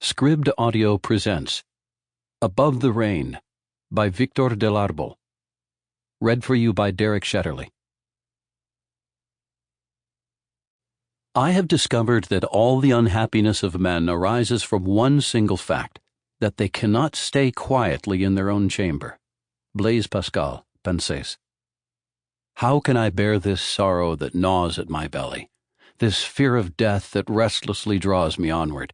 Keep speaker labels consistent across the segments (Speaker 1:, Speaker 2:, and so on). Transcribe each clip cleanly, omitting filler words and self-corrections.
Speaker 1: Scribd Audio presents Above the Rain by Víctor del Árbol. Read for you by Shetterly. I have discovered that all the unhappiness of men arises from one single fact, that they cannot stay quietly in their own chamber. Blaise Pascal, Pensées. How can I bear this sorrow that gnaws at my belly, this fear of death that restlessly draws me onward?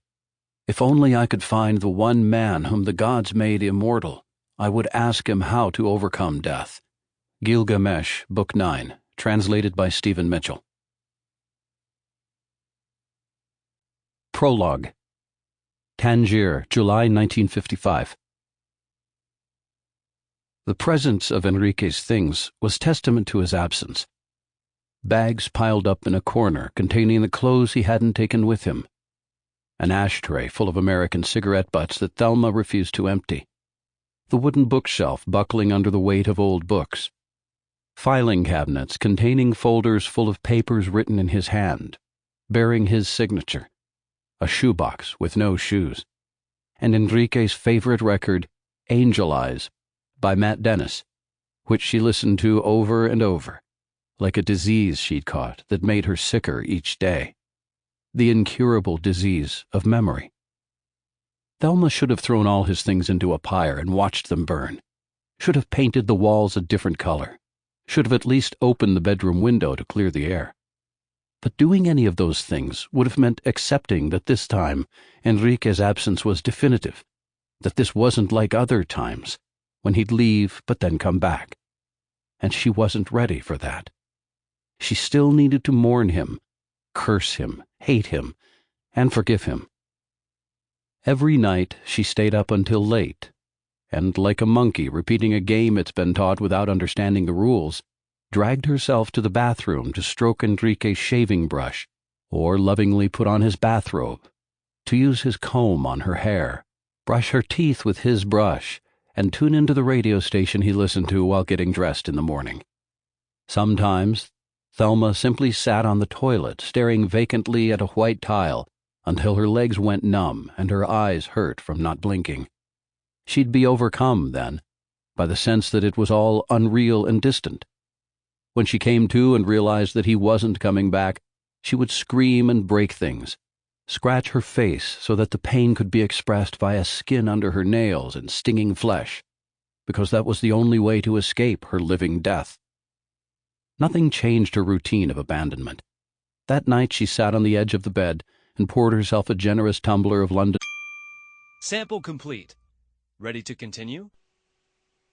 Speaker 1: If only I could find the one man whom the gods made immortal, I would ask him how to overcome death. Gilgamesh, Book 9, translated by Stephen Mitchell. Prologue. Tangier, July 1955. The presence of Enrique's things was testament to his absence. Bags piled up in a corner containing the clothes he hadn't taken with him. An ashtray full of American cigarette butts that Thelma refused to empty. The wooden bookshelf buckling under the weight of old books. Filing cabinets containing folders full of papers written in his hand, bearing his signature. A shoebox with no shoes. And Enrique's favorite record, Angel Eyes, by Matt Dennis, which she listened to over and over, like a disease she'd caught that made her sicker each day. The incurable disease of memory. Thelma should have thrown all his things into a pyre and watched them burn, should have painted the walls a different color, should have at least opened the bedroom window to clear the air. But doing any of those things would have meant accepting that this time Enrique's absence was definitive, that this wasn't like other times, when he'd leave but then come back. And she wasn't ready for that. She still needed to mourn him, curse him, hate him, and forgive him. Every night she stayed up until late, and like a monkey repeating a game it's been taught without understanding the rules, dragged herself to the bathroom to stroke Enrique's shaving brush, or lovingly put on his bathrobe, to use his comb on her hair, brush her teeth with his brush, and tune into the radio station he listened to while getting dressed in the morning. Sometimes Thelma simply sat on the toilet, staring vacantly at a white tile until her legs went numb and her eyes hurt from not blinking. She'd be overcome, then, by the sense that it was all unreal and distant. When she came to and realized that he wasn't coming back, she would scream and break things, scratch her face so that the pain could be expressed via skin under her nails and stinging flesh, because that was the only way to escape her living death. Nothing changed her routine of abandonment. That night she sat on the edge of the bed and poured herself a generous tumbler of London.
Speaker 2: Sample complete. Ready to continue?